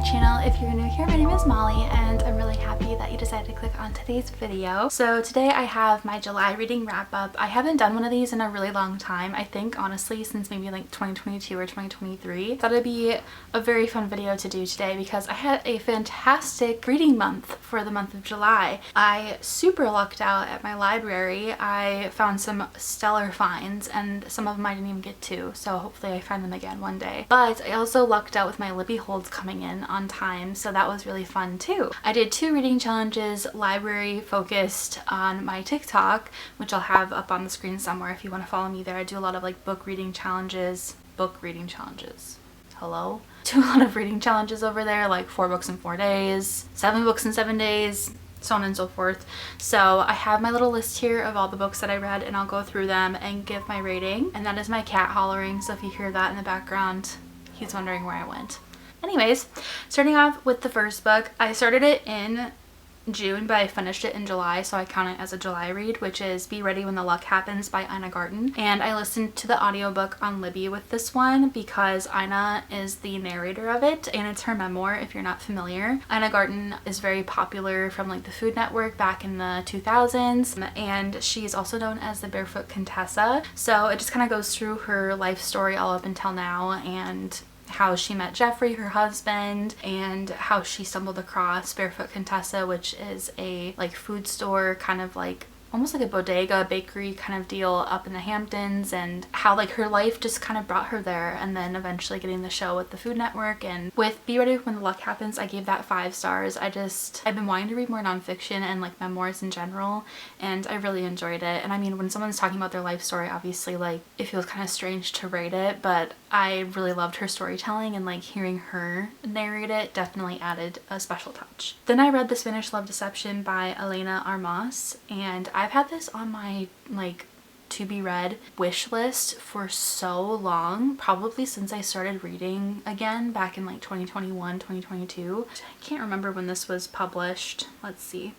channel. If you're new here, my name is Molly and I'm really happy that you decided to click on today's video. So today I have my July reading wrap up. I haven't done one of these in a really long time. I think honestly since maybe like 2022 or 2023. I thought it'd be a very fun video to do today because I had a fantastic reading month for the month of July. I super lucked out at my library. I found some stellar finds and some of them I didn't even get to, so hopefully I find them again one day. But I also lucked out with my Libby holds coming in on time, so that was really fun too. I did 2 reading challenges, library focused, on my TikTok, which I'll have up on the screen somewhere if you want to follow me there. I do a lot of like book reading challenges. Hello? Do a lot of reading challenges over there, like 4 books in 4 days, 7 books in 7 days, so on and so forth. So I have my little list here of all the books that I read and I'll go through them and give my rating. And that is my cat hollering, so if you hear that in the background, he's wondering where I went. Anyways, starting off with the first book, I started it in June, but I finished it in July, so I count it as a July read, which is Be Ready When the Luck Happens by Ina Garten. And I listened to the audiobook on Libby with this one because Ina is the narrator of it, and it's her memoir if you're not familiar. Ina Garten is very popular from like the Food Network back in the 2000s, and she's also known as the Barefoot Contessa. So it just kind of goes through her life story all up until now, and how she met Jeffrey, her husband, and how she stumbled across Barefoot Contessa, which is a like food store, kind of like almost like a bodega, bakery kind of deal up in the Hamptons, and how like her life just kind of brought her there, and then eventually getting the show with the Food Network. And with Be Ready When the Luck Happens, I gave that 5 stars. I've been wanting to read more nonfiction and like memoirs in general, and I really enjoyed it. And I mean, when someone's talking about their life story, obviously like it feels kind of strange to rate it, but I really loved her storytelling, and like hearing her narrate it definitely added a special touch. Then I read The Spanish Love Deception by Elena Armas, and I've had this on my like to be read wish list for so long, probably since I started reading again back in like 2021, 2022. I can't remember when this was published. Let's see.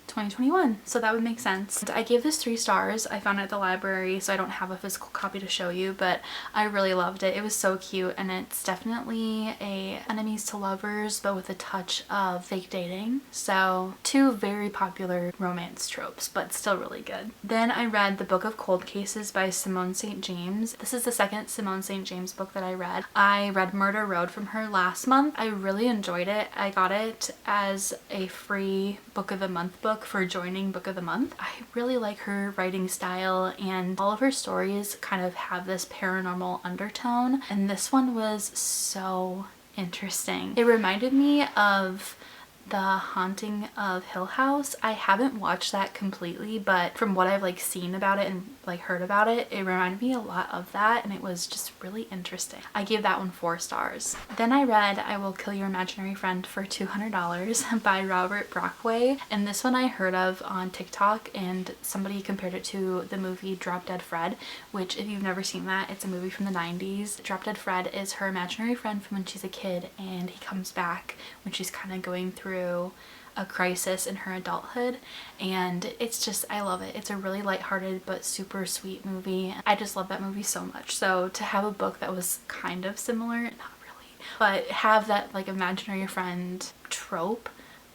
2021, so that would make sense. And I gave this 3 stars. I found it at the library, so I don't have a physical copy to show you, but I really loved it. It was so cute, and it's definitely a enemies to lovers but with a touch of fake dating. So 2 very popular romance tropes, but still really good. Then I read The Book of Cold Cases by Simone St. James. This is the second Simone St. James book that I read. I read Murder Road from her last month. I really enjoyed it. I got it as a free book of the month book for joining book of the month. I really like her writing style, and all of her stories kind of have this paranormal undertone, and this one was so interesting. It reminded me of The Haunting of Hill House. I haven't watched that completely, but from what I've like seen about it and like heard about it, it reminded me a lot of that, and it was just really interesting. I gave that one 4 stars. Then I read I Will Kill Your Imaginary Friend for $200 by Robert Brockway, and this one I heard of on TikTok, and somebody compared it to the movie Drop Dead Fred, which if you've never seen that, it's a movie from the 90s. Drop Dead Fred is her imaginary friend from when she's a kid, and he comes back when she's kind of going through a crisis in her adulthood, and it's just, I love it. It's a really lighthearted but super sweet movie. I just love that movie so much. So to have a book that was kind of similar, not really, but have that like imaginary friend trope,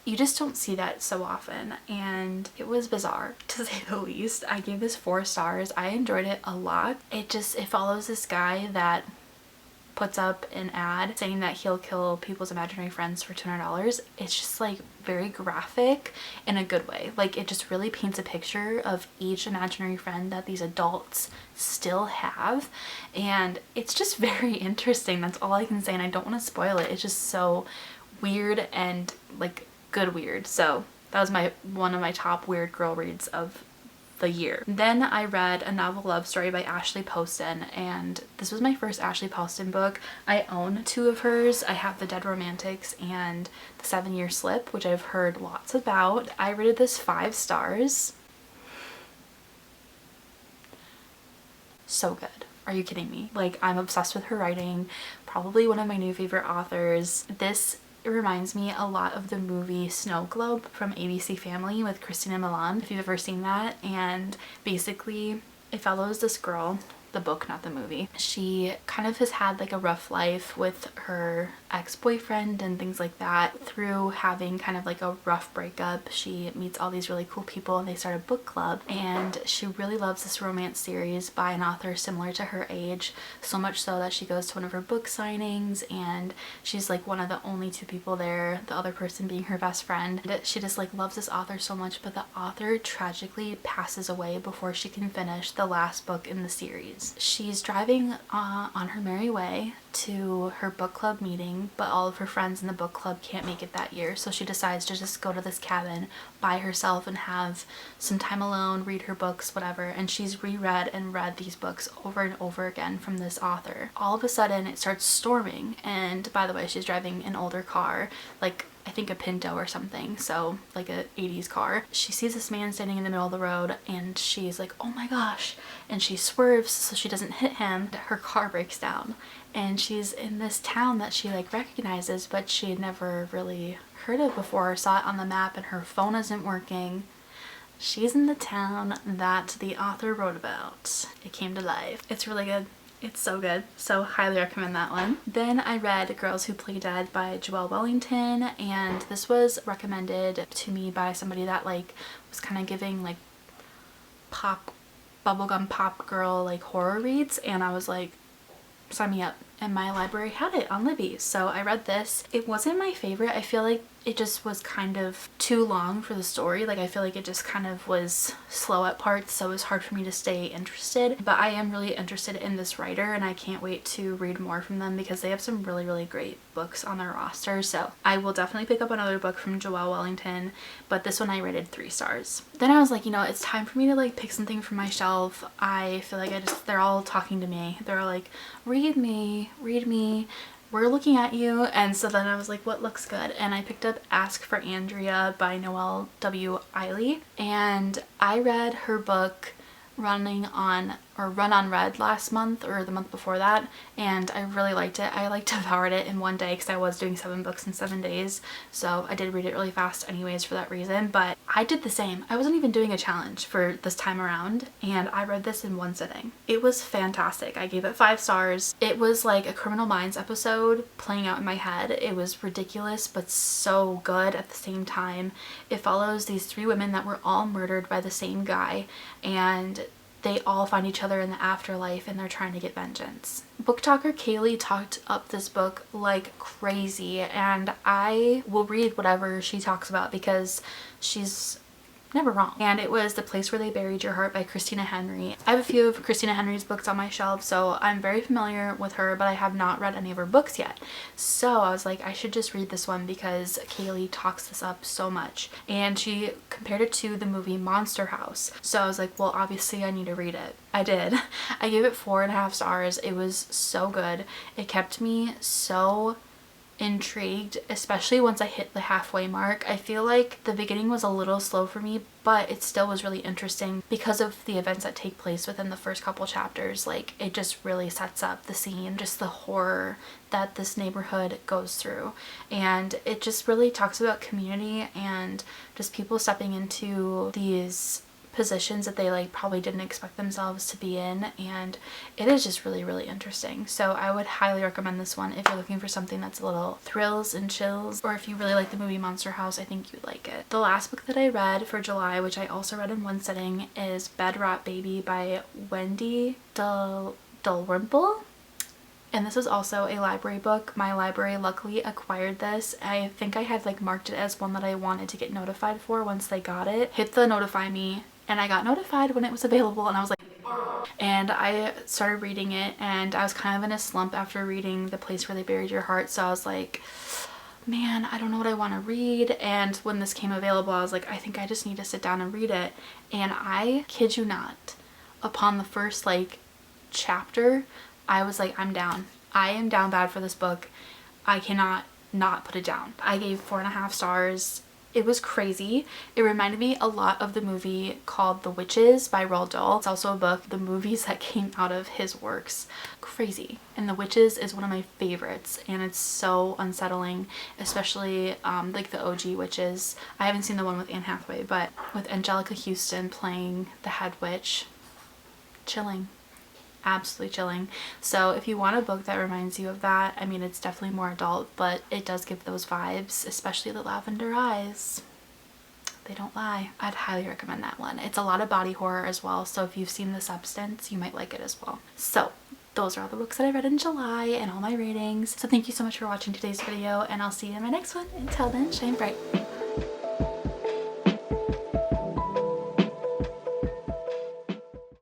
you just don't see that so often, and it was bizarre to say the least. I gave this 4 stars. I enjoyed it a lot. It follows this guy that puts up an ad saying that he'll kill people's imaginary friends for $200. It's just like very graphic in a good way. Like it just really paints a picture of each imaginary friend that these adults still have, and it's just very interesting. That's all I can say, and I don't want to spoil it. It's just so weird and like good weird. So that was one of my top weird girl reads of the year. Then I read A Novel Love Story by Ashley Poston, and this was my first Ashley Poston book. I own 2 of hers. I have The Dead Romantics and The 7-Year Slip, which I've heard lots about. I rated this 5 stars. So good. Are you kidding me? Like, I'm obsessed with her writing. Probably one of my new favorite authors. This It reminds me a lot of the movie Snow Globe from ABC Family with Christina Milian, if you've ever seen that. And basically it follows this girl the book, not the movie. She kind of has had like a rough life with her ex-boyfriend and things like that. Through having kind of like a rough breakup, she meets all these really cool people and they start a book club, and she really loves this romance series by an author similar to her age, so much so that she goes to one of her book signings and she's like one of the only two people there, the other person being her best friend. And she just like loves this author so much, but the author tragically passes away before she can finish the last book in the series. She's driving on her merry way to her book club meeting, but all of her friends in the book club can't make it that year, so she decides to just go to this cabin by herself and have some time alone, read her books, whatever. And she's reread and read these books over and over again from this author. All of a sudden it starts storming, and by the way, she's driving an older car, like I think a Pinto or something, so like a 80s car. She sees this man standing in the middle of the road and she's like, oh my gosh, and she swerves so she doesn't hit him. Her car breaks down and she's in this town that she like recognizes, but she had never really heard of before or saw it on the map, and her phone isn't working. She's in the town that the author wrote about. It came to life. It's really good. It's so good. So highly recommend that one. Then I read Girls Who Play Dead by Joelle Wellington, and this was recommended to me by somebody that like was kind of giving like pop, bubblegum pop girl like horror reads, and I was like, sign me up. And my library had it on Libby, so I read this. It wasn't my favorite. I feel like it just was kind of too long for the story. Like I feel like it just kind of was slow at parts, so it was hard for me to stay interested. But I am really interested in this writer and I can't wait to read more from them because they have some really, really great books on their roster. So I will definitely pick up another book from Joelle Wellington, but this one I rated 3 stars. Then I was like, you know, it's time for me to like pick something from my shelf. I feel like they're all talking to me. They're all like, read me, we're looking at you. And so then I was like, what looks good? And I picked up Ask for Andrea by Noelle W. Eiley, and I read her book Run on Red last month or the month before that, and I really liked it. I like devoured it in one day because I was doing 7 books in 7 days, so I did read it really fast anyways for that reason. But I did the same. I wasn't even doing a challenge for this time around, and I read this in one sitting. It was fantastic. I gave it 5 stars. It was like a Criminal Minds episode playing out in my head. It was ridiculous but so good at the same time. It follows these 3 women that were all murdered by the same guy, and they all find each other in the afterlife and they're trying to get vengeance. Book talker Kaylee talked up this book like crazy, and I will read whatever she talks about because she's never wrong. And it was The Place Where They Buried Your Heart by Christina Henry. I have a few of Christina Henry's books on my shelf, so I'm very familiar with her, but I have not read any of her books yet. So I was like, I should just read this one because Kaylee talks this up so much. And she compared it to the movie Monster House. So I was like, well, obviously I need to read it. I did. I gave it 4.5 stars. It was so good. It kept me so intrigued, especially once I hit the halfway mark. I feel like the beginning was a little slow for me, but it still was really interesting because of the events that take place within the first couple chapters. Like it just really sets up the scene, just the horror that this neighborhood goes through, and it just really talks about community and just people stepping into these positions that they like probably didn't expect themselves to be in, and it is just really, really interesting. So I would highly recommend this one if you're looking for something that's a little thrills and chills, or if you really like the movie Monster House, I think you'd like it. The last book that I read for July, which I also read in one sitting, is Bed Rot Baby by Wendy Dalrymple. And this is also a library book. My library luckily acquired this. I think I had like marked it as one that I wanted to get notified for once they got it. Hit the notify me, and I got notified when it was available, and I was like, and I started reading it, and I was kind of in a slump after reading The Place Where They Buried Your Heart, so I was like, man, I don't know what I want to read. And when this came available, I was like, I think I just need to sit down and read it. And I kid you not, upon the first like chapter, I was like, I'm down. I am down bad for this book. I cannot not put it down. I gave 4.5 stars. It was crazy. It reminded me a lot of the movie called The Witches by Roald Dahl. It's also a book, the movies that came out of his works. Crazy. And The Witches is one of my favorites, and it's so unsettling, especially like the OG Witches. I haven't seen the one with Anne Hathaway, but with Angelica Houston playing the head witch. Chilling. absolutely chilling. So if you want a book that reminds you of that, I mean, it's definitely more adult, but it does give those vibes, especially the lavender eyes. They don't lie. I'd highly recommend that one. It's a lot of body horror as well, so if you've seen The Substance, you might like it as well. So those are all the books that I read in July and all my ratings. So thank you so much for watching today's video, and I'll see you in my next one. Until then, shine bright.